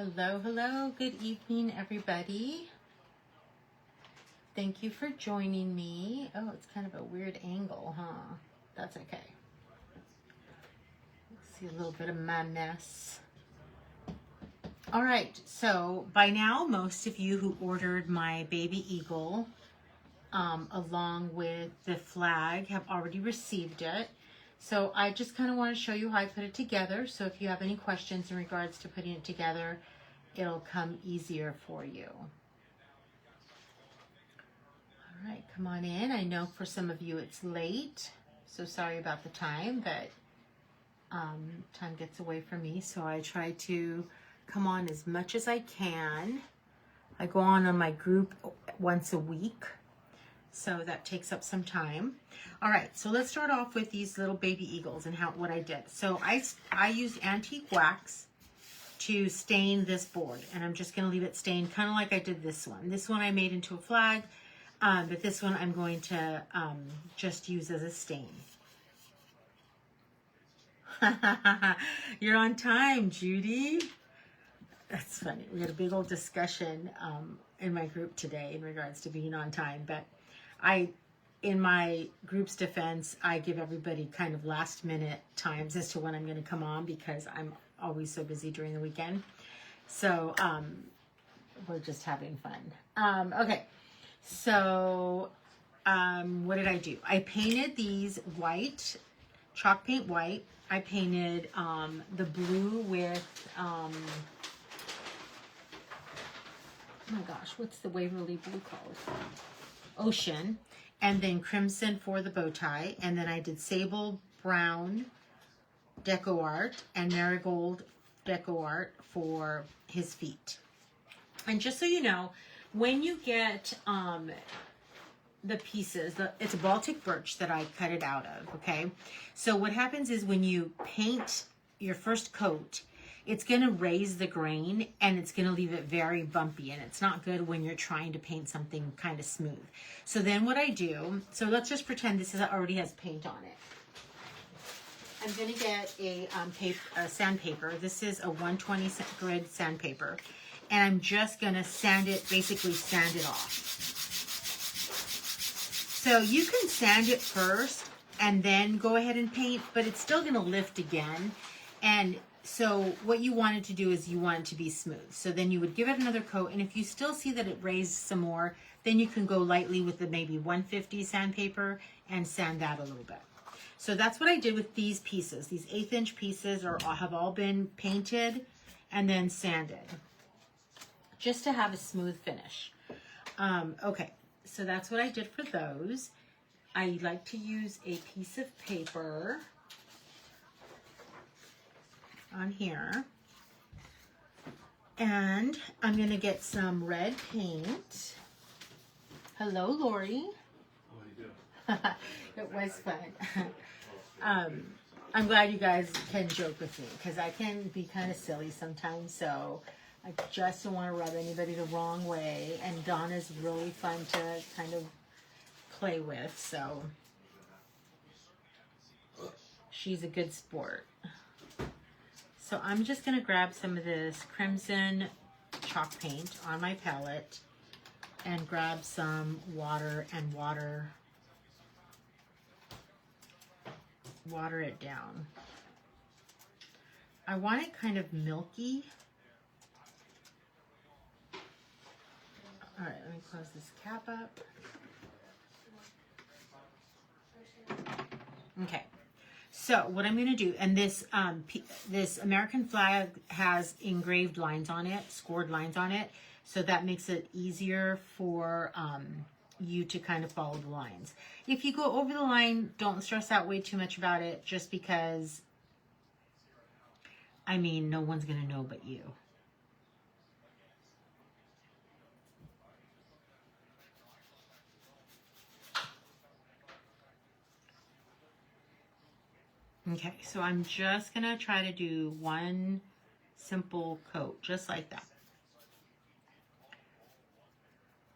Hello, hello. Good evening, everybody. Thank you for joining me. Oh, it's kind of a weird angle, huh? That's okay. See a little bit of my mess. All right, so by now, most of you who ordered my baby eagle along with the flag have already received it. So I just kind of want to show you how I put it together. So if you have any questions in regards to putting it together, it'll come easier for you. All right, come on in. I know for some of you it's late, so sorry about the time, but time gets away from me, so I try to come on as much as I can. I go on my group once a week, so that takes up some time. All right, so let's start off with these little baby eagles and what I did. So I used antique wax to stain this board, and I'm just going to leave it stained kind of like I did this one. This one I made into a flag, but this one I'm going to just use as a stain. You're on time, Judy. That's funny. We had a big old discussion in my group today in regards to being on time, but in my group's defense, I give everybody kind of last minute times as to when I'm going to come on because I'm always so busy during the weekend. So we're just having fun. Okay, so what did I do? I painted these white, chalk paint white. I painted the blue with, oh my gosh, what's the Waverly blue called? Ocean. And then crimson for the bow tie. And then I did sable brown deco art and marigold deco art for his feet. And just so you know, when you get the pieces, it's a Baltic birch that I cut it out of, okay? So what happens is when you paint your first coat, it's going to raise the grain and it's going to leave it very bumpy, and it's not good when you're trying to paint something kind of smooth. So then what I do, so let's just pretend this already has paint on it. I'm going to get a sandpaper. This is a 120 grit sandpaper, and I'm just going to basically sand it off. So you can sand it first and then go ahead and paint, but it's still going to lift again. And so what you wanted to do is you want it to be smooth. So then you would give it another coat, and if you still see that it raised some more, then you can go lightly with the maybe 150 sandpaper and sand that a little bit. So that's what I did with these pieces. These 1/8 inch pieces have all been painted and then sanded just to have a smooth finish. Okay, so that's what I did for those. I like to use a piece of paper on here, and I'm going to get some red paint. Hello, Lori. What do you do? It was fun. I'm glad you guys can joke with me because I can be kind of silly sometimes, so I just don't want to rub anybody the wrong way, and Donna's really fun to kind of play with, so she's a good sport. So I'm just going to grab some of this crimson chalk paint on my palette and grab some water and water it down. I want it kind of milky. All right, let me close this cap up. Okay. So what I'm going to do, and this American flag has engraved lines on it, scored lines on it, so that makes it easier for you to kind of follow the lines. If you go over the line, don't stress out way too much about it, just because, I mean, no one's going to know but you. Okay, so I'm just going to try to do one simple coat, just like that.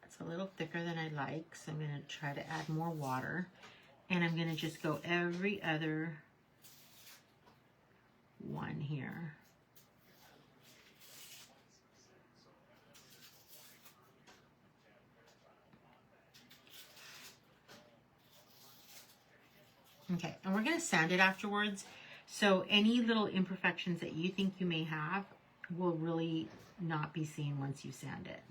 It's a little thicker than I like, so I'm going to try to add more water. And I'm going to just go every other one here. Okay, and we're going to sand it afterwards. So any little imperfections that you think you may have will really not be seen once you sand it.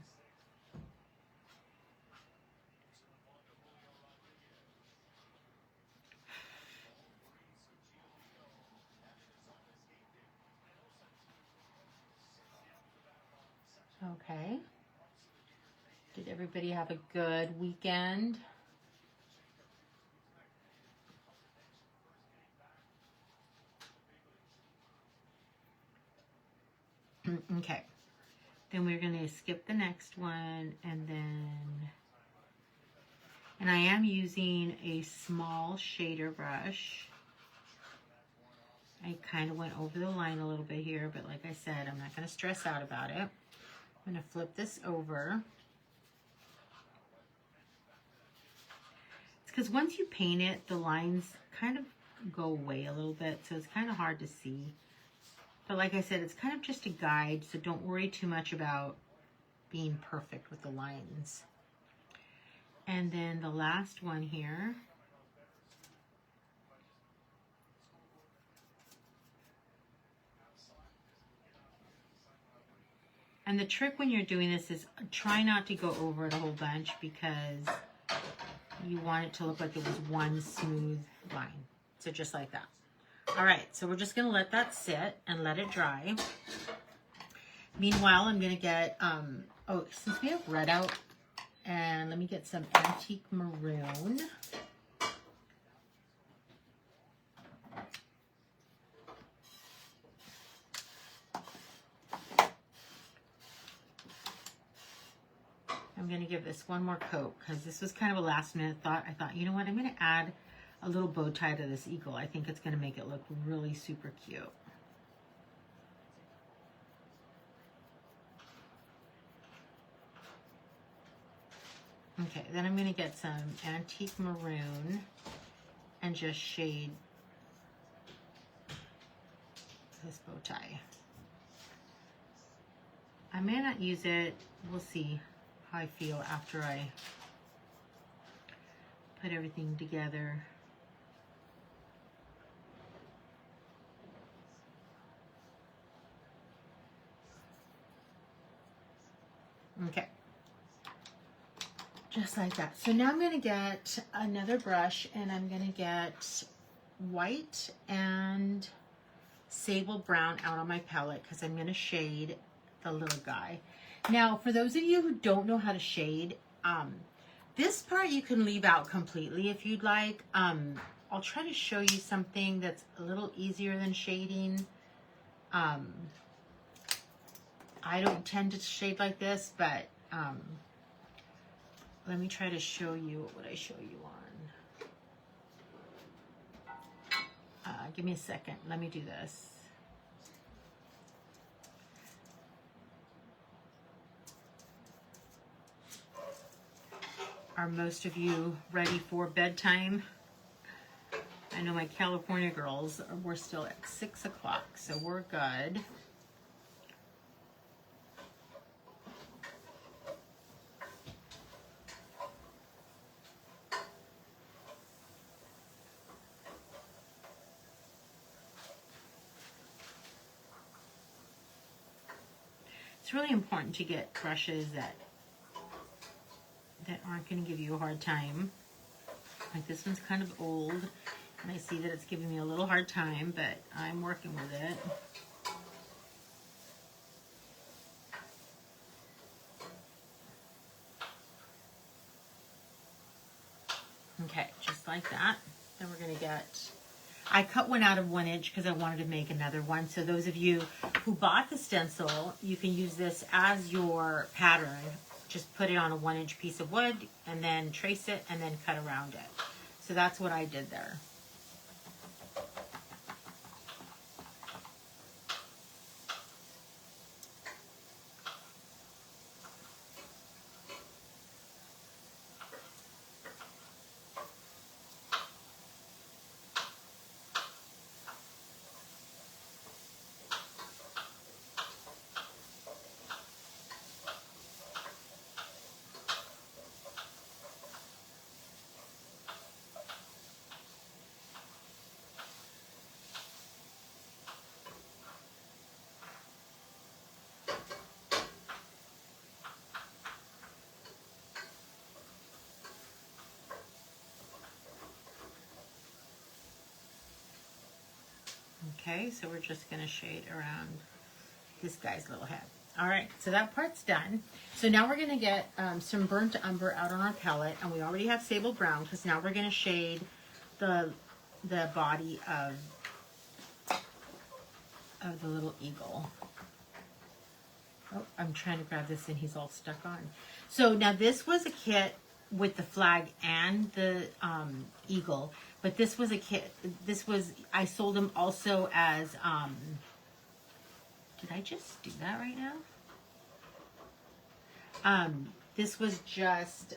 Okay. Did everybody have a good weekend? Okay. Then we're going to skip the next one, and I am using a small shader brush. I kind of went over the line a little bit here, but like I said, I'm not going to stress out about it. I'm going to flip this over. It's because once you paint it, the lines kind of go away a little bit, so it's kind of hard to see. But like I said, it's kind of just a guide, so don't worry too much about being perfect with the lines. And then the last one here. And the trick when you're doing this is try not to go over it a whole bunch, because you want it to look like it was one smooth line. So just like that. All right, so we're just going to let that sit and let it dry. Meanwhile, I'm going to get, since we have red out, and let me get some antique maroon. I'm going to give this one more coat because this was kind of a last minute thought. I thought, you know what, I'm going to add a little bow tie to this eagle. I think it's going to make it look really super cute. Okay, then I'm going to get some antique maroon and just shade this bow tie. I may not use it. We'll see how I feel after I put everything together. Okay. Just like that. So now I'm going to get another brush, and I'm going to get white and sable brown out on my palette because I'm going to shade the little guy. Now, for those of you who don't know how to shade, this part you can leave out completely if you'd like. I'll try to show you something that's a little easier than shading. I don't tend to shade like this, but let me try to show you. What would I show you on? Give me a second. Let me do this. Are most of you ready for bedtime? I know my California girls, we're still at 6 o'clock, so we're good. It's really important to get brushes that aren't going to give you a hard time. Like this one's kind of old, and I see that it's giving me a little hard time, but I'm working with it. Okay, just like that. Then we're going to get, I cut one out of 1 inch because I wanted to make another one. So those of you who bought the stencil, you can use this as your pattern. Just put it on a 1 inch piece of wood and then trace it and then cut around it. So that's what I did there. Okay, so we're just going to shade around this guy's little head. All right, so that part's done. So now we're going to get some burnt umber out on our palette, and we already have sable brown because now we're going to shade the body of the little eagle. Oh, I'm trying to grab this and he's all stuck on. So now this was a kit with the flag and the eagle, but this was a kit. I sold them also as, did I just do that right now? This was just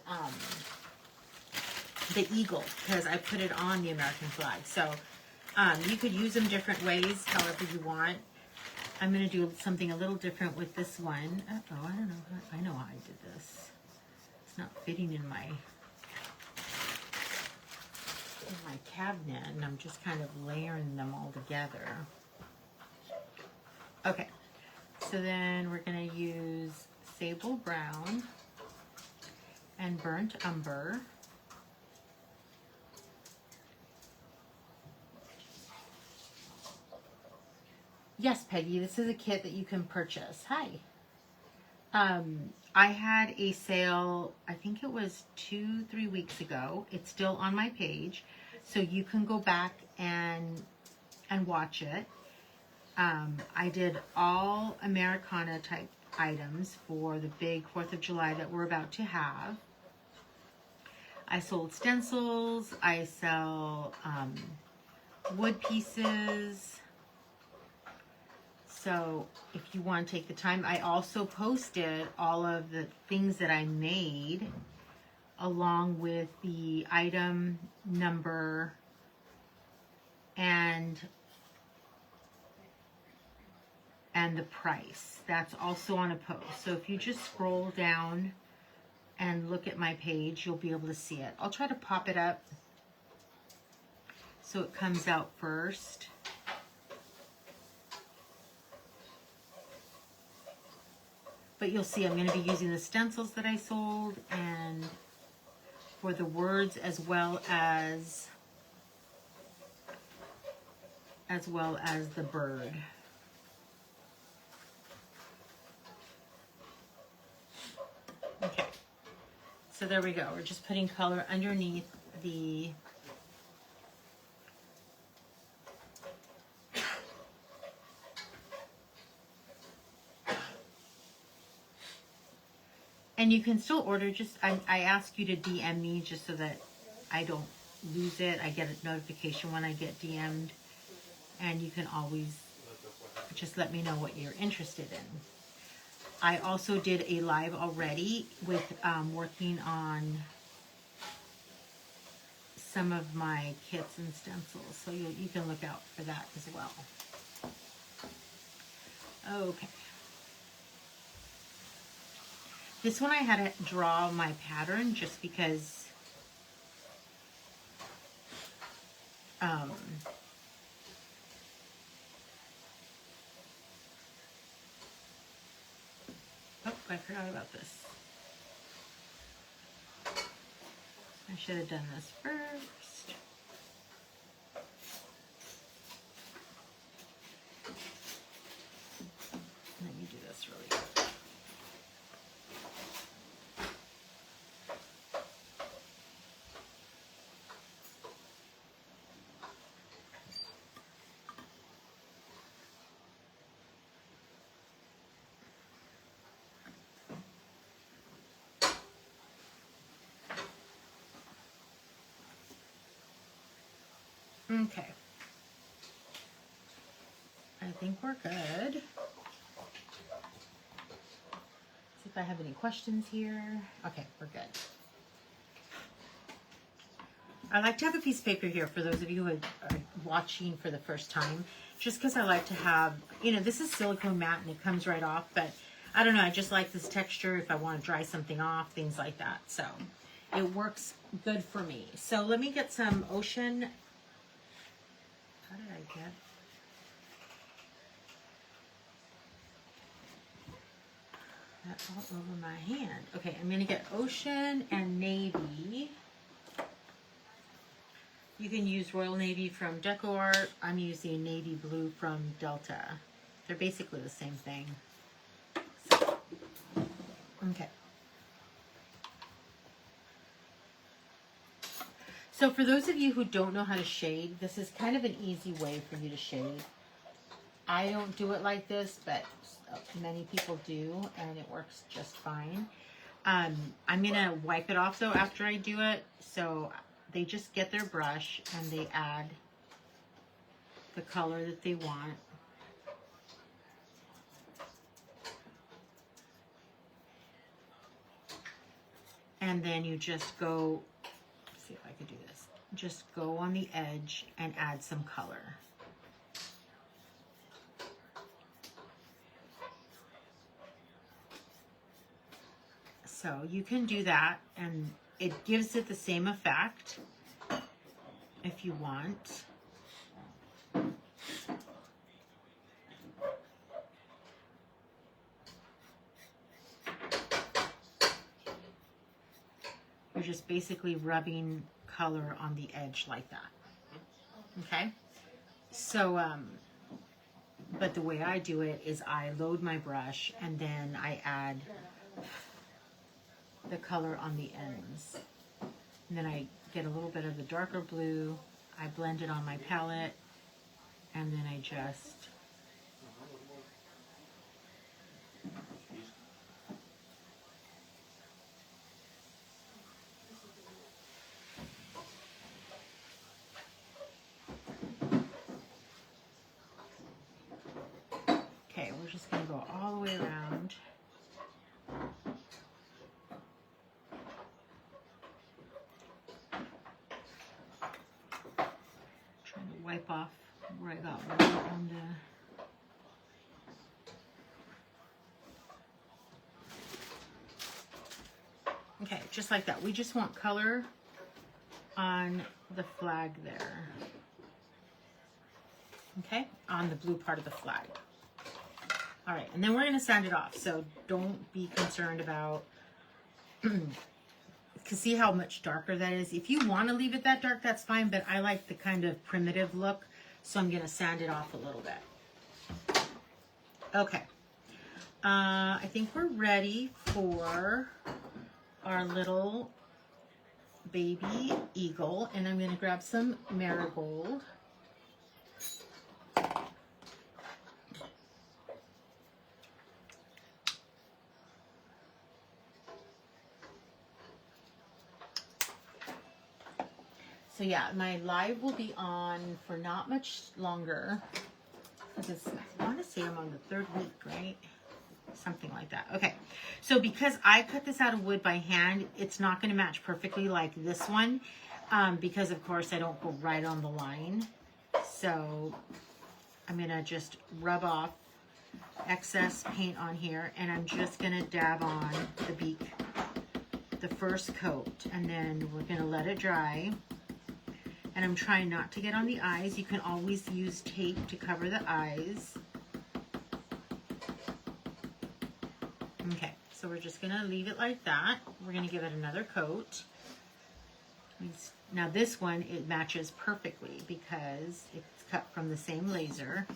the eagle because I put it on the American flag. So you could use them different ways, however you want. I'm going to do something a little different with this one. Uh-oh, I don't know. I know how I did this. It's not fitting in my cabinet, and I'm just kind of layering them all together. Okay, so then we're going to use sable brown and burnt umber. Yes, Peggy, this is a kit that you can purchase. Hi. I had a sale, I think it was 2-3 weeks ago. It's still on my page, so you can go back and watch it. I did all Americana type items for the big 4th of July that we're about to have. I sold stencils, I sell wood pieces. So if you want to take the time, I also posted all of the things that I made along with the item number and the price. That's also on a post. So if you just scroll down and look at my page, you'll be able to see it. I'll try to pop it up so it comes out first. But you'll see I'm going to be using the stencils that I sold and for the words as well as the bird. Okay. So there we go. We're just putting color underneath the and you can still order, just, I ask you to DM me just so that I don't lose it. I get a notification when I get DM'd. And you can always just let me know what you're interested in. I also did a live already with working on some of my kits and stencils. So you can look out for that as well. Okay. This one I had to draw my pattern just because oh, I forgot about this. I should have done this first. Let me do this really quick. Okay. I think we're good. See if I have any questions here. Okay, we're good. I like to have a piece of paper here for those of you who are watching for the first time, just because I like to have, you know, this is silicone matte and it comes right off, but I don't know, I just like this texture if I want to dry something off, things like that. So it works good for me. So let me get some Ocean. How did I get? That all over my hand. Okay, I'm going to get Ocean and Navy. You can use Royal Navy from Deco Art. I'm using Navy Blue from Delta. They're basically the same thing. So, okay. So for those of you who don't know how to shade, this is kind of an easy way for you to shade. I don't do it like this, but many people do, and it works just fine. I'm going to wipe it off, though, after I do it. So they just get their brush, and they add the color that they want. And then you just go, let's see if I can do this. Just go on the edge and add some color. So you can do that, and it gives it the same effect if you want. You're just basically rubbing color on the edge like that. Okay? So, but the way I do it is I load my brush and then I add the color on the ends. And then I get a little bit of the darker blue, I blend it on my palette, and then I just okay, we're just going to go all the way around. Wipe off where I got water on the... Okay, just like that. We just want color on the flag there. Okay, on the blue part of the flag. All right, and then we're going to sand it off. So don't be concerned about... Because see how much darker that is? If you want to leave it that dark, that's fine, but I like the kind of primitive look, so I'm going to sand it off a little bit. Okay. I think we're ready for our little baby eagle, and I'm going to grab some marigold. So yeah, my live will be on for not much longer. Because I want to say I'm on the 3rd week, right? Something like that. Okay. So because I cut this out of wood by hand, it's not going to match perfectly like this one. Because of course I don't go right on the line. So I'm going to just rub off excess paint on here. And I'm just going to dab on the beak, the first coat. And then we're going to let it dry. And I'm trying not to get on the eyes. You can always use tape to cover the eyes. Okay, so we're just gonna leave it like that. We're gonna give it another coat. Now this one, it matches perfectly because it's cut from the same laser.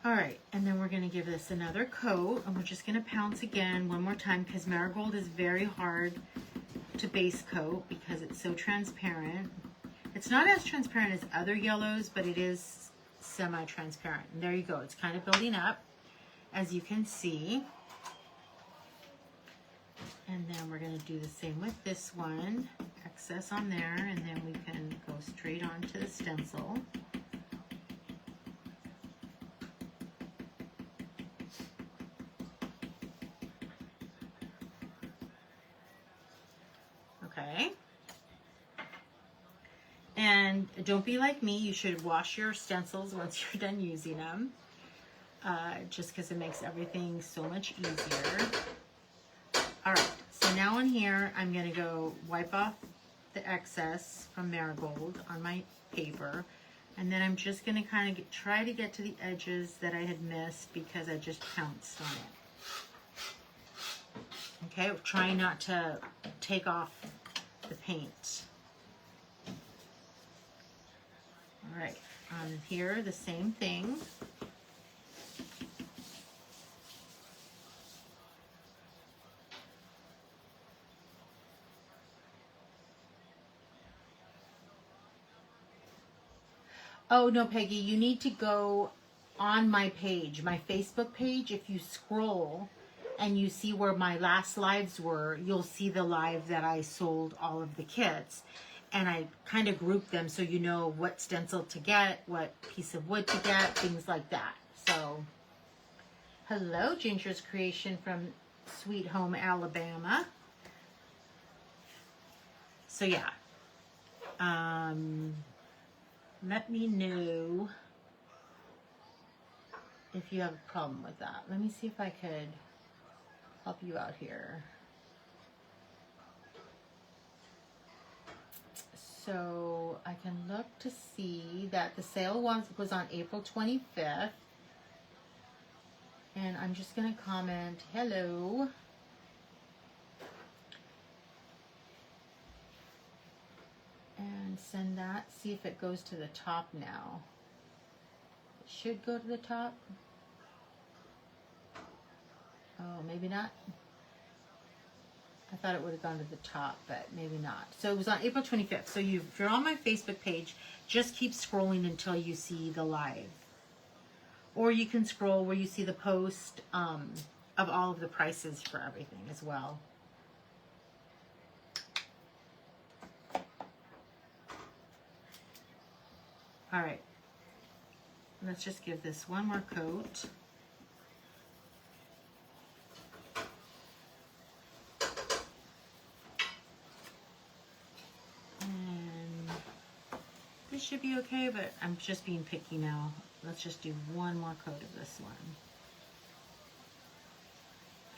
All right, and then we're gonna give this another coat, and we're just gonna pounce again one more time because marigold is very hard to base coat because it's so transparent. It's not as transparent as other yellows, but it is semi-transparent. And there you go, it's kind of building up, as you can see. And then we're gonna do the same with this one, excess on there, and then we can go straight on to the stencil. Okay. And don't be like me. You should wash your stencils once you're done using them. Just because it makes everything so much easier. All right. So now in here, I'm going to go wipe off the excess from Marigold on my paper. And then I'm just going to kind of try to get to the edges that I had missed because I just pounced on it. Okay, trying not to take off the paint. All right, on here, the same thing. Oh, no, Peggy, you need to go on my page, my Facebook page. If you scroll and you see where my last lives were, you'll see the live that I sold all of the kits. And I kind of grouped them so you know what stencil to get, what piece of wood to get, things like that. So, hello, Ginger's Creation from Sweet Home, Alabama. So, yeah. Let me know if you have a problem with that. Let me see if I could help you out here. So I can look to see that the sale was on April 25th. And I'm just going to comment, hello. And send that, see if it goes to the top now. It should go to the top. Oh, maybe not. I thought it would have gone to the top, but maybe not. So it was on April 25th. So if you're on my Facebook page, just keep scrolling until you see the live. Or you can scroll where you see the post of all of the prices for everything as well. All right, let's just give this one more coat. And this should be okay, but I'm just being picky now. Let's just do one more coat of this one.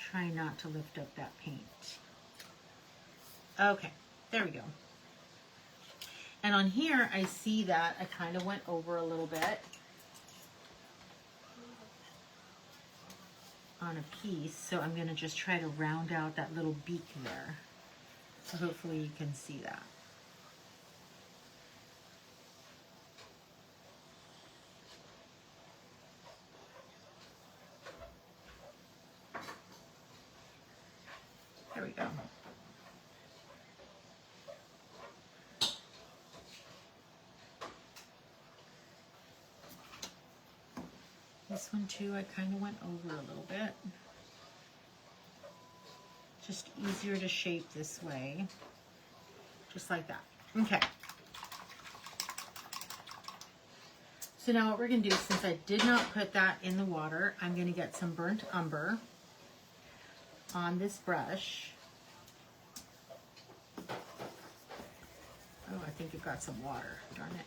Try not to lift up that paint. Okay, there we go. And on here, I see that I kind of went over a little bit on a piece. So I'm going to just try to round out that little beak there. So hopefully you can see that. There we go. This one too, I kind of went over a little bit. Just easier to shape this way. Just like that. Okay. So now what we're going to do, since I did not put that in the water, I'm going to get some burnt umber on this brush. Oh, I think it got some water. Darn it.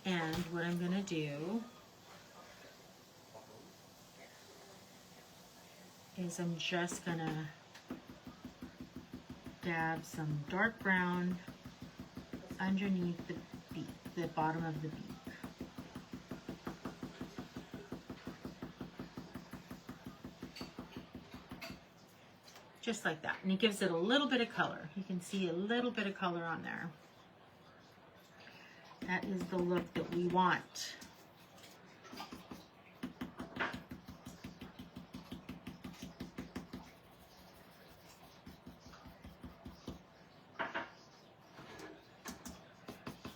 And what I'm going to do is I'm just going to dab some dark brown underneath the beak, the bottom of the beak. Just like that. And it gives it a little bit of color. You can see a little bit of color on there. That is the look that we want.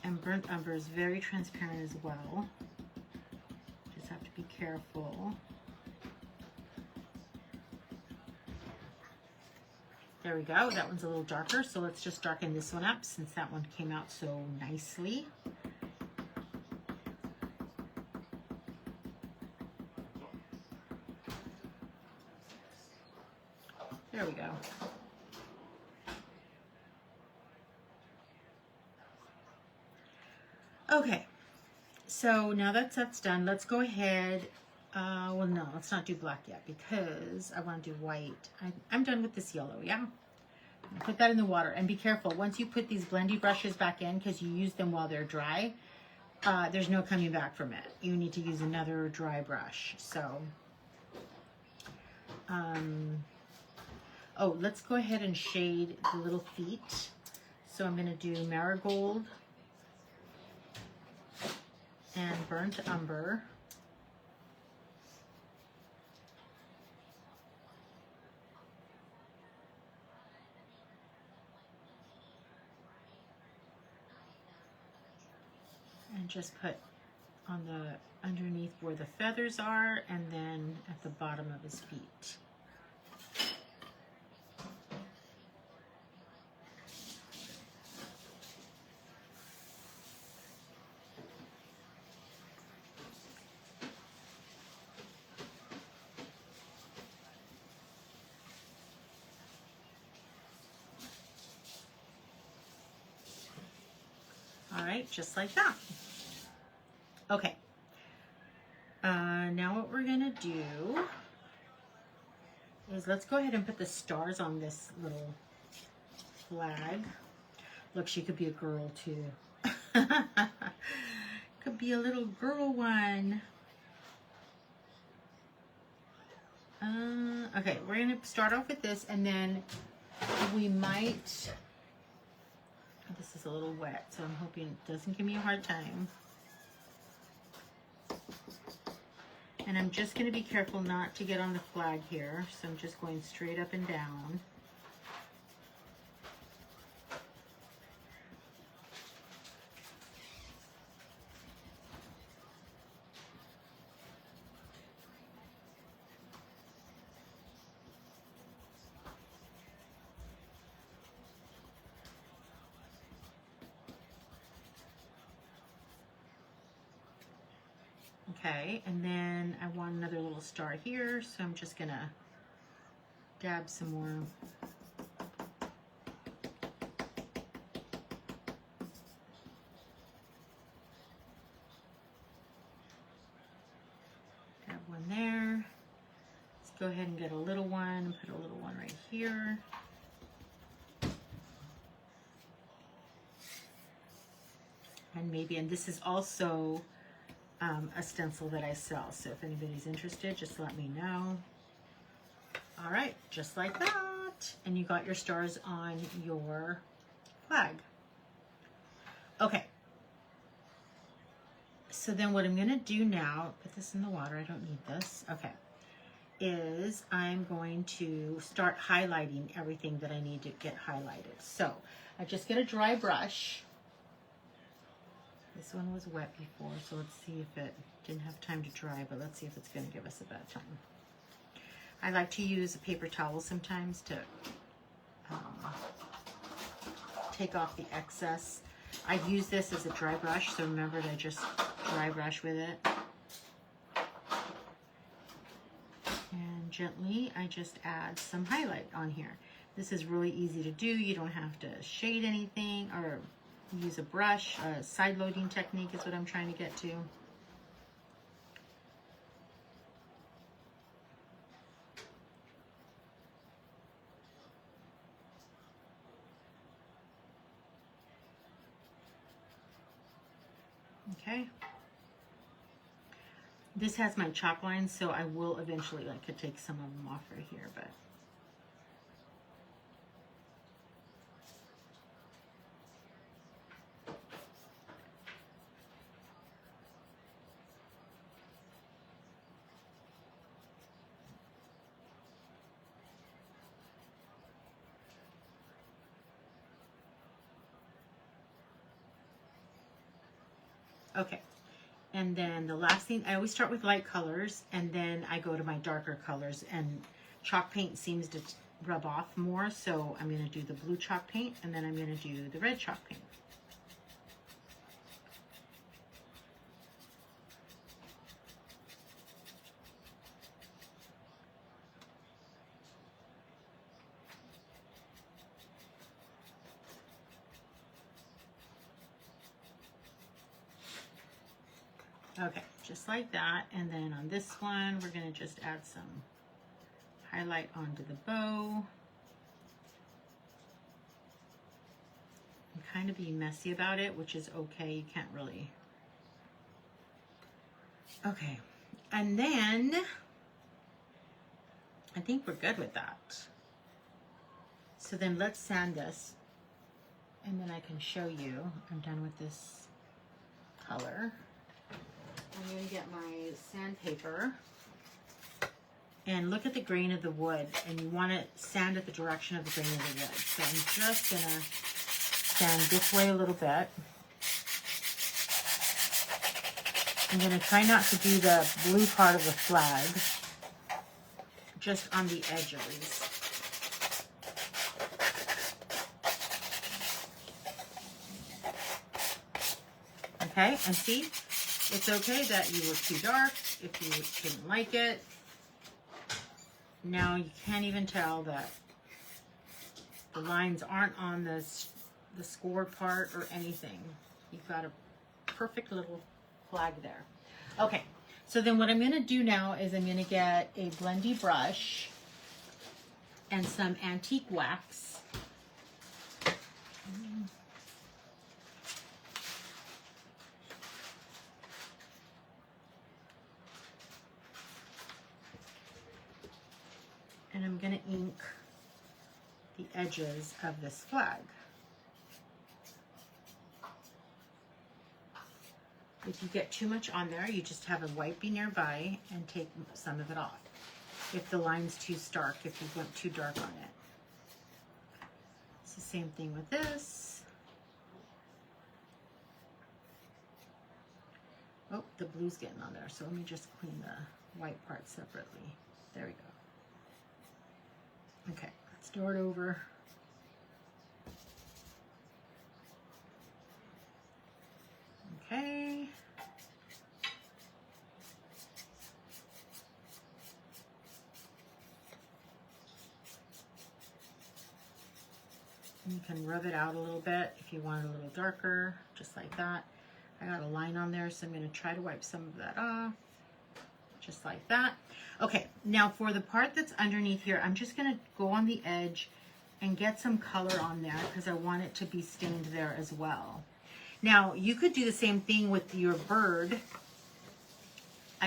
And burnt umber is very transparent as well. Just have to be careful. There we go. That one's a little darker, so let's just darken this one up since that one came out so nicely. There we go. Okay, so now that that's done, let's go ahead Well, no, let's not do black yet because I want to do white. I'm done with this yellow, yeah? Put that in the water and be careful. Once you put these blendy brushes back in, because you use them while they're dry, there's no coming back from it. You need to use another dry brush. So, oh, let's go ahead and shade the little feet. So I'm going to do Marigold and Burnt Umber. And just put on the underneath where the feathers are, and then at the bottom of his feet. All right, just like that. Okay. Now what we're gonna do is let's go ahead and put the stars on this little flag. Look, she could be a girl too. Could be a little girl one. Okay, we're gonna start off with this, and then we might. This is a little wet, so I'm hoping it doesn't give me a hard time. And I'm just going to be careful not to get on the flag here, so I'm just going straight up and down. Okay, and then I want another little star here, so I'm just gonna dab some more. Dab one there. Let's go ahead and get a little one, put a little one right here. And maybe, and this is also a stencil that I sell, so if anybody's interested, just let me know. All right, just like that, and you got your stars on your flag. Okay, so then what I'm gonna do now, put this in the water, I don't need this, okay, is I'm going to start highlighting everything that I need to get highlighted. So I just get a dry brush. This one was wet before, so let's see if it didn't have time to dry, but let's see if it's going to give us a bad time. I like to use a paper towel sometimes to take off the excess. I use this as a dry brush, so remember to just dry brush with it. And gently, I just add some highlight on here. This is really easy to do. You don't have to shade anything or use a brush. A side loading technique is what I'm trying to get to. Okay. This has my chalk lines, so I will eventually could take some of them off right here, but okay. And then the last thing, I always start with light colors, and then I go to my darker colors, and chalk paint seems to rub off more, so I'm going to do the blue chalk paint, and then I'm going to do the red chalk paint. Okay, just like that. And then on this one, we're going to just add some highlight onto the bow. And kind of be messy about it, which is okay. You can't really. Okay. And then I think we're good with that. So then let's sand this. And then I can show you I'm done with this color. I'm going to get my sandpaper and look at the grain of the wood, and you want to sand at the direction of the grain of the wood. So I'm just going to sand this way a little bit. I'm going to try not to do the blue part of the flag, just on the edges. Okay, and see, it's okay that you were too dark if you didn't like it. Now you can't even tell that the lines aren't on the scored part or anything. You've got a perfect little flag there. Okay, so then what I'm going to do now is I'm going to get a blendy brush and some antique wax. And I'm going to ink the edges of this flag. If you get too much on there, you just have a wipey nearby and take some of it off. If the line's too stark, if you went too dark on it. It's the same thing with this. Oh, the blue's getting on there, so let me just clean the white part separately. There we go. Okay, let's start over. Okay. You can rub it out a little bit if you want it a little darker, just like that. I got a line on there, so I'm going to try to wipe some of that off, just like that. Okay, now for the part that's underneath here, I'm just going to go on the edge and get some color on there because I want it to be stained there as well. Now, you could do the same thing with your bird.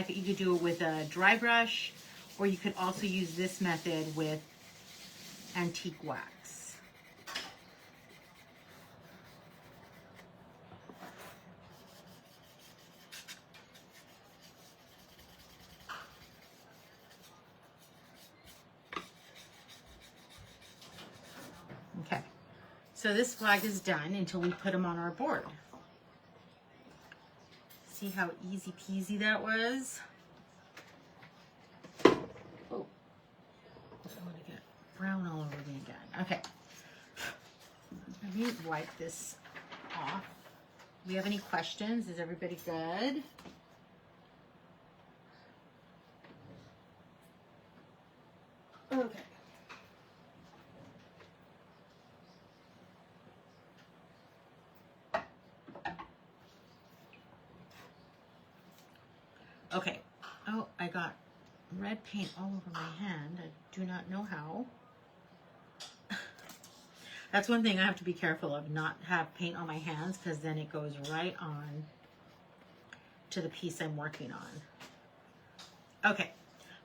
You could do it with a dry brush, or you could also use this method with antique wax. Okay, so this flag is done until we put them on our board. See how easy peasy that was? Oh, I want to get brown all over me again. Okay, let me wipe this off. Do we have any questions? Is everybody good? Okay. Okay. Oh, I got red paint all over my hand. I do not know how. That's one thing I have to be careful of, not have paint on my hands, because then it goes right on to the piece I'm working on. Okay,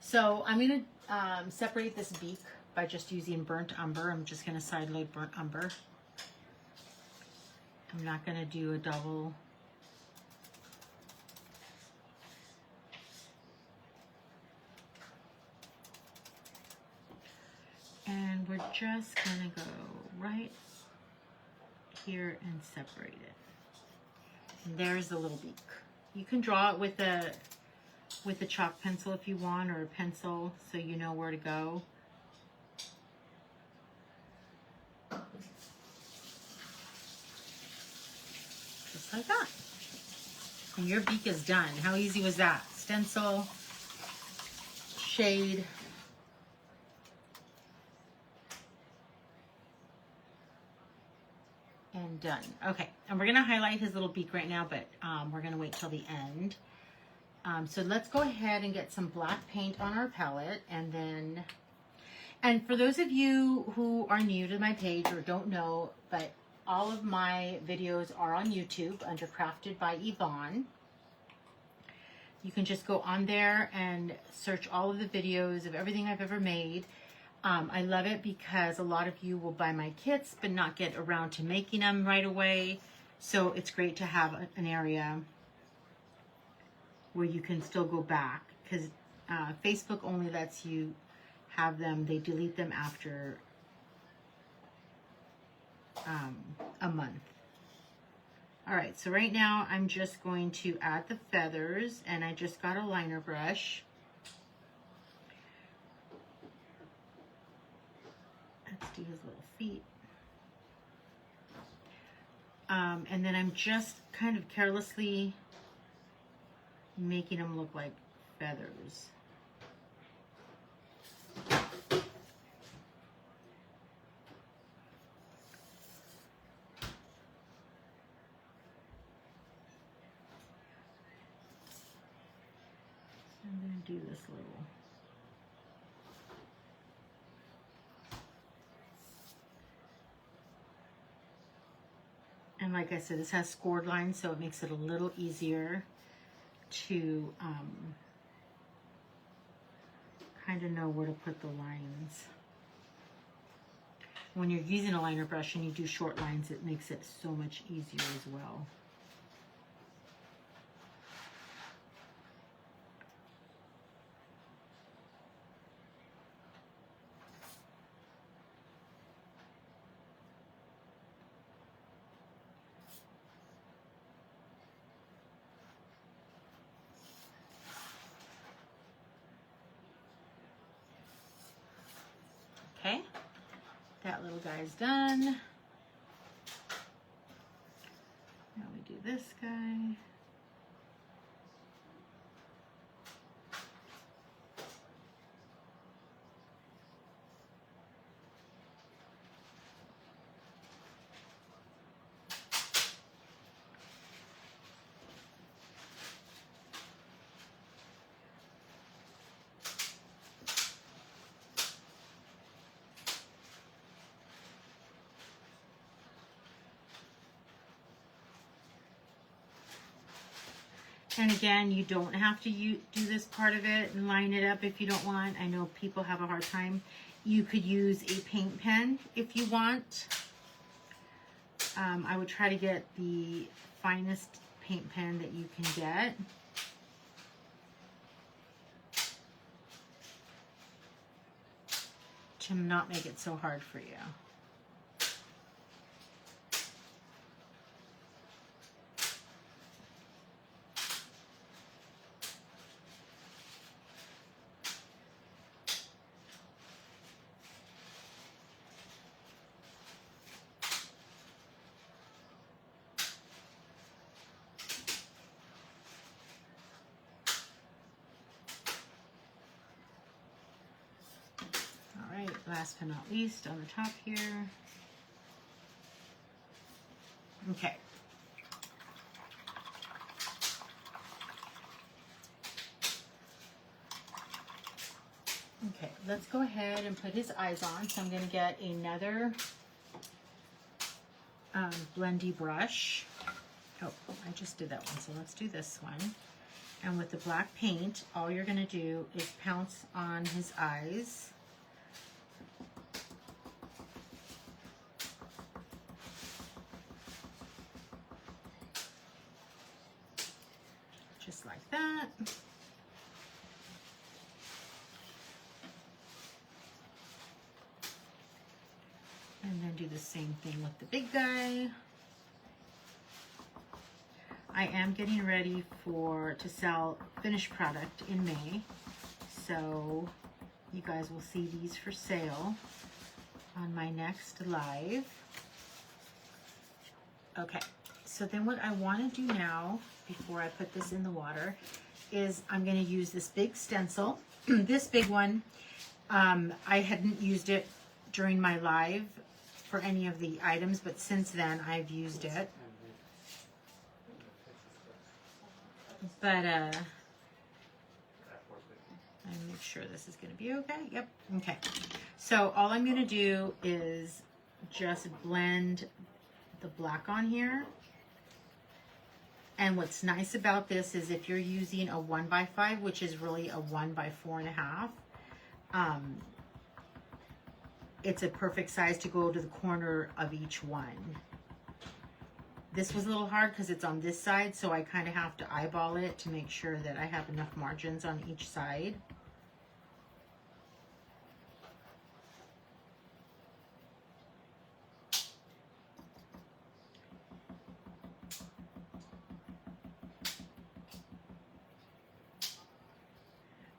so I'm going to separate this beak by just using burnt umber. I'm just going to side load burnt umber. I'm not going to do a double. And we're just going to go right here and separate it. And there's the little beak. You can draw it with a chalk pencil if you want, or a pencil, so you know where to go. Just like that. And your beak is done. How easy was that? Stencil, shade, and done. Okay, and we're going to highlight his little beak right now, but we're going to wait till the end. So let's go ahead and get some black paint on our palette, and for those of you who are new to my page or don't know, but all of my videos are on YouTube under Crafted by Yvonne. You can just go on there and search all of the videos of everything I've ever made. I love it because a lot of you will buy my kits but not get around to making them right away. So it's great to have an area where you can still go back, because Facebook only lets you have them. They delete them after a month. All right, so right now I'm just going to add the feathers, and I just got a liner brush. Let's do his little feet. And then I'm just kind of carelessly making them look like feathers. I'm going to do this little. And like I said, this has scored lines, so it makes it a little easier to kind of know where to put the lines. When you're using a liner brush and you do short lines, it makes it so much easier as well. Okay, that little guy's done. Now we do this guy. And again, you don't have to do this part of it and line it up if you don't want. I know people have a hard time. You could use a paint pen if you want. I would try to get the finest paint pen that you can get. To not make it so hard for you. Last but not least, on the top here. Okay. Okay, let's go ahead and put his eyes on. So I'm going to get another blendy brush. Oh, I just did that one, so let's do this one. And with the black paint, all you're going to do is pounce on his eyes. Just like that. And then do the same thing with the big guy. I am getting ready to sell finished product in May. So you guys will see these for sale on my next live. Okay, so then what I want to do now, before I put this in the water, is I'm going to use this big stencil. This big one, I hadn't used it during my live for any of the items, but since then I've used it. But And make sure this is going to be okay. Yep. Okay. So all I'm going to do is just blend the black on here. And what's nice about this is if you're using a 1x5, which is really a 1x4.5, it's a perfect size to go to the corner of each one. This was a little hard because it's on this side, so I kind of have to eyeball it to make sure that I have enough margins on each side.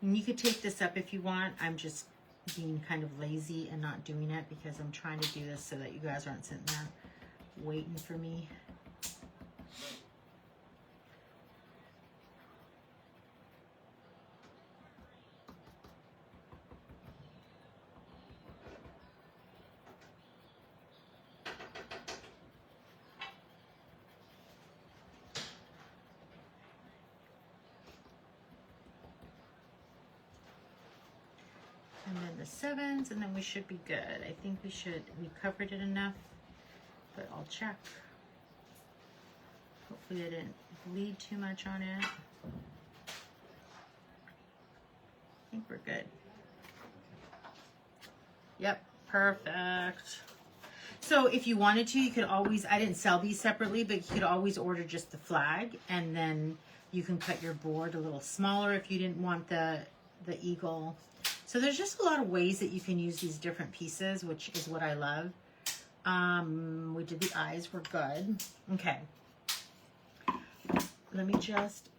And you could take this up if you want. I'm just being kind of lazy and not doing it because I'm trying to do this so that you guys aren't sitting there waiting for me. And then the 7s, and then we should be good. I think we covered it enough, but I'll check. Hopefully I didn't bleed too much on it. I think we're good. Yep, perfect. So if you wanted to, you could always, I didn't sell these separately, but you could always order just the flag, and then you can cut your board a little smaller if you didn't want the eagle. So there's just a lot of ways that you can use these different pieces, which is what I love. We did the eyes, we're good. Okay. Let me just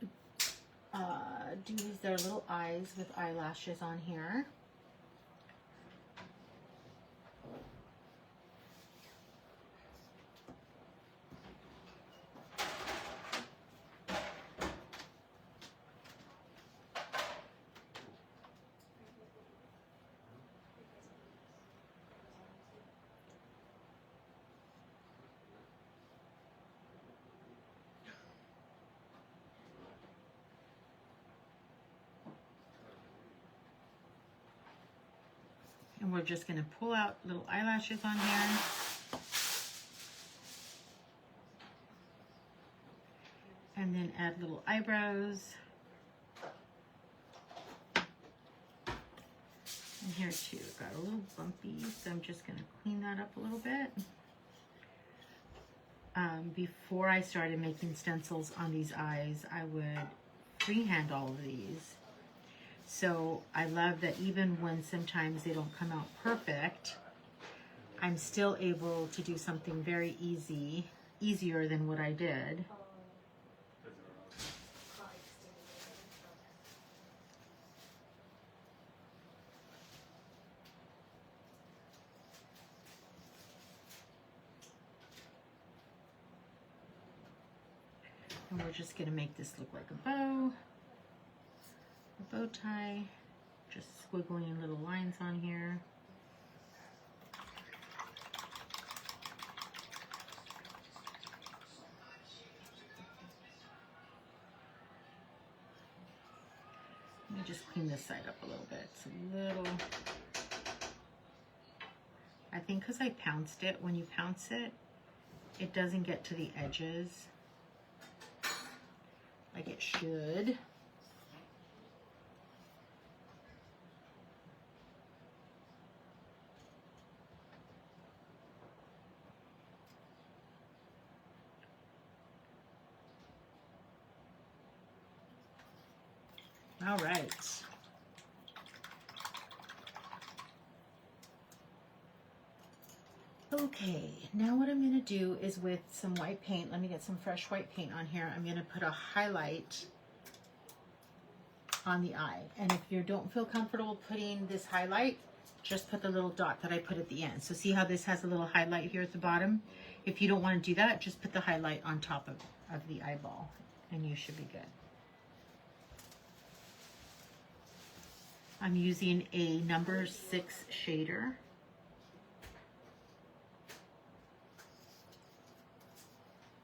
do their little eyes with eyelashes on here. And we're just going to pull out little eyelashes on here. And then add little eyebrows. And here too, got a little bumpy, so I'm just going to clean that up a little bit. Before I started making stencils on these eyes, I would freehand all of these. So I love that even when sometimes they don't come out perfect, I'm still able to do something very easier than what I did. And we're just going to make this look like a bow. A bow tie. Just squiggling little lines on here. Let me just clean this side up a little bit. It's a little... I think because I pounced it, when you pounce it, it doesn't get to the edges like it should. All right. Okay, now what I'm going to do is with some white paint, let me get some fresh white paint on here. I'm going to put a highlight on the eye. And if you don't feel comfortable putting this highlight, just put the little dot that I put at the end. So see how this has a little highlight here at the bottom? If you don't want to do that, just put the highlight on top of the eyeball and you should be good. I'm using a number 6 shader.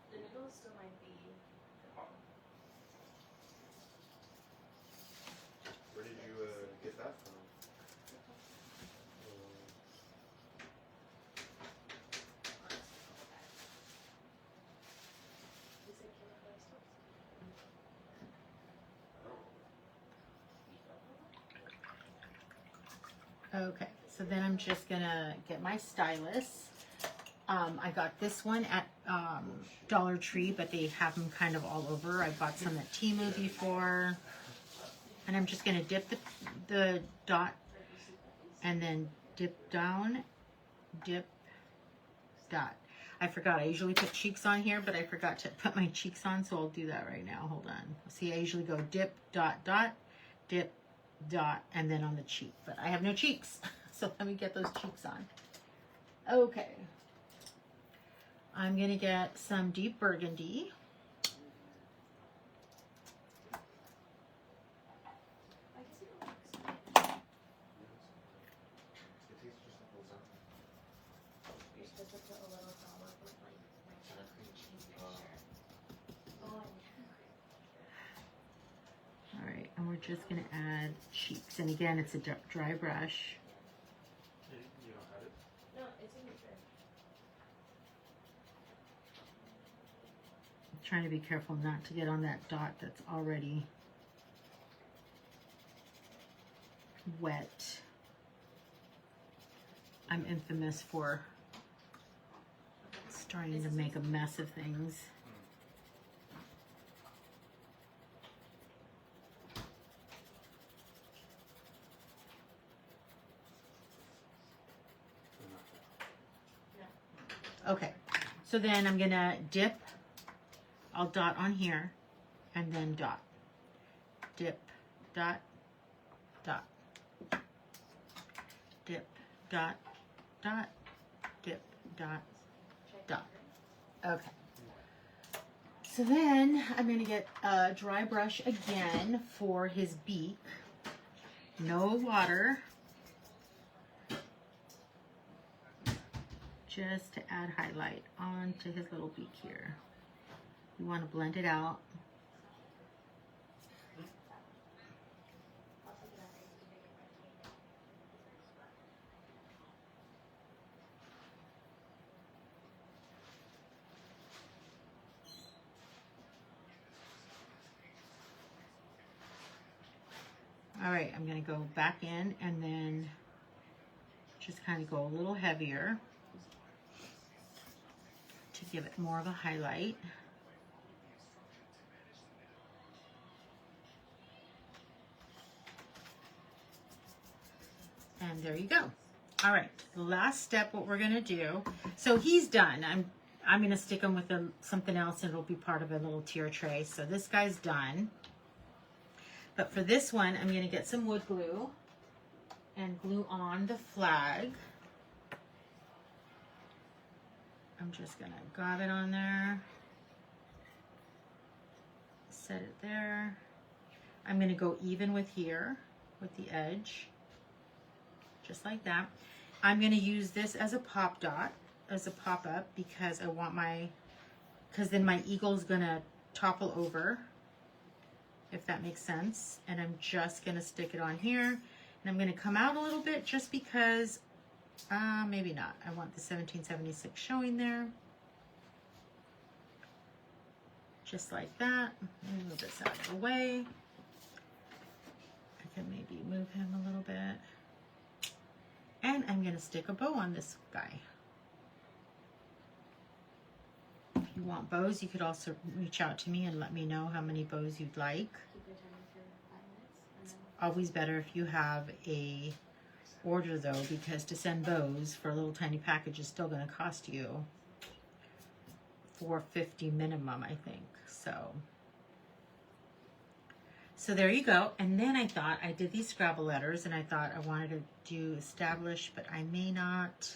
The noodles still might be hot. Where did you Okay, so then I'm just gonna get my stylus. I got this one at Dollar Tree, but they have them kind of all over. I bought some at Temu before. And I'm just gonna dip the dot and then dip down, dip, dot. I forgot, I usually put cheeks on here, but I forgot to put my cheeks on, so I'll do that right now. Hold on. See, I usually go dip, dot, dot, dip, dot, and then on the cheek. But I have no cheeks, so let me get those cheeks on. Okay. I'm gonna get some deep burgundy. You're supposed to put a little dollar with like All right, and we're just gonna add cheeks. And again, it's a dry brush. You don't have it? No, it's in your shirt. I'm trying to be careful not to get on that dot that's already wet. I'm infamous for starting to make a mess of things. Okay, so then I'm gonna dip, I'll dot on here, and then dot. Dip, dot, dot. Dip, dot, dot, dip, dot, dot. Okay. So then I'm gonna get a dry brush again for his beak. No water. Just to add highlight onto his little beak here. You want to blend it out. All right, I'm going to go back in and then just kind of go a little heavier to give it more of a highlight. And there you go. All right, the last step, what we're gonna do, so he's done. I'm gonna stick him with something else and it'll be part of a little tier tray. So this guy's done. But for this one, I'm gonna get some wood glue and glue on the flag. I'm just gonna grab it on there, set it there. I'm gonna go even with here, with the edge, just like that. I'm gonna use this as a pop dot, as a pop up, because I want because then my eagle's gonna topple over, if that makes sense. And I'm just gonna stick it on here, and I'm gonna come out a little bit just because maybe not. I want the 1776 showing there. Just like that. Let me move this out of the way. I can maybe move him a little bit. And I'm going to stick a bow on this guy. If you want bows, you could also reach out to me and let me know how many bows you'd like. Keep your timer for 5 minutes. It's always better if you have a order though, because to send bows for a little tiny package is still going to cost you $4.50 minimum, I think. So there you go. And then I thought I did these Scrabble letters, and I thought I wanted to do establish, but I may not.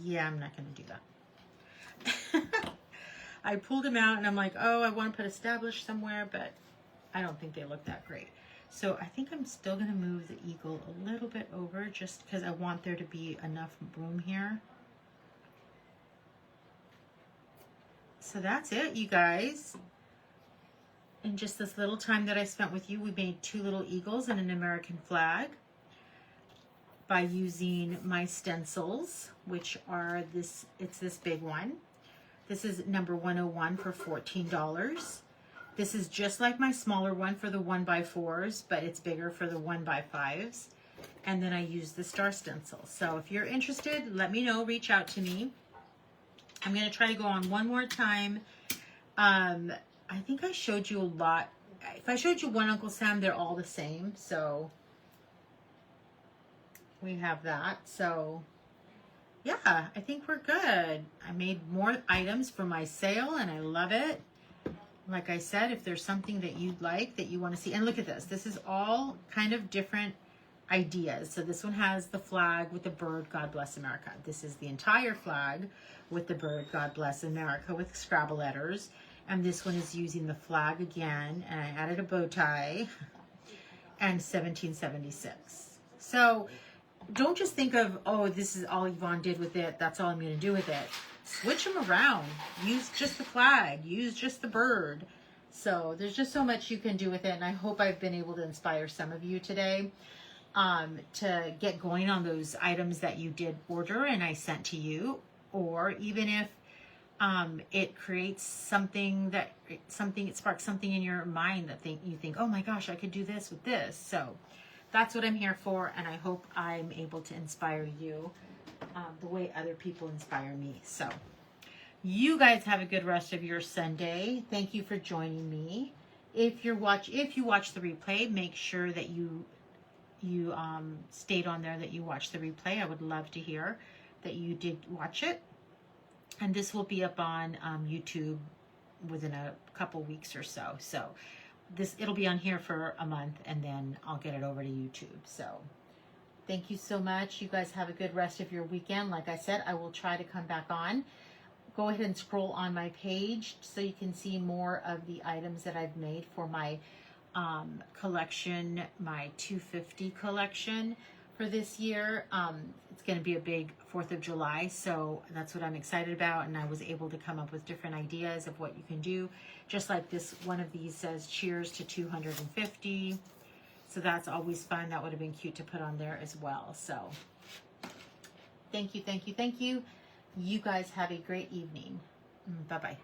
Yeah, I'm not going to do that. I pulled them out and I'm like, oh, I want to put establish somewhere, but I don't think they look that great. So I think I'm still going to move the eagle a little bit over just because I want there to be enough room here. So that's it, you guys. In just this little time that I spent with you, we made 2 little eagles and an American flag by using my stencils, which are it's this big one. This is number 101 for $14. This is just like my smaller one for the 1x4s, but it's bigger for the 1x5s. And then I use the star stencil. So if you're interested, let me know, reach out to me. I'm going to try to go on one more time. I think I showed you a lot. If I showed you one Uncle Sam, they're all the same. So we have that. So yeah, I think we're good. I made more items for my sale and I love it. Like I said, if there's something that you'd like, that you want to see, and look at this. This is all kind of different ideas. So this one has the flag with the bird, God bless America. This is the entire flag with the bird, God bless America, with Scrabble letters. And this one is using the flag again, and I added a bow tie and 1776. So don't just think of, oh, this is all Yvonne did with it, that's all I'm going to do with it. Switch them around. Use just the flag. Use just the bird. So there's just so much you can do with it, and I hope I've been able to inspire some of you today to get going on those items that you did order and I sent to you, or even if it creates something it sparks something in your mind that you think, oh my gosh, I could do this with this. So that's what I'm here for, and I hope I'm able to inspire you the way other people inspire me. So you guys have a good rest of your Sunday. Thank you for joining me. If you watch the replay, make sure that you stayed on there, that you watched the replay. I would love to hear that you did watch it. And this will be up on YouTube within a couple weeks or so. So it'll be on here for a month, and then I'll get it over to YouTube. So thank you so much. You guys have a good rest of your weekend. Like I said, I will try to come back on. Go ahead and scroll on my page so you can see more of the items that I've made for my collection, my 250 collection for this year. It's going to be a big 4th of July, so that's what I'm excited about, and I was able to come up with different ideas of what you can do. Just like this, one of these says cheers to 250, so that's always fun. That would have been cute to put on there as well. So thank you, thank you, thank you. You guys have a great evening. Bye-bye.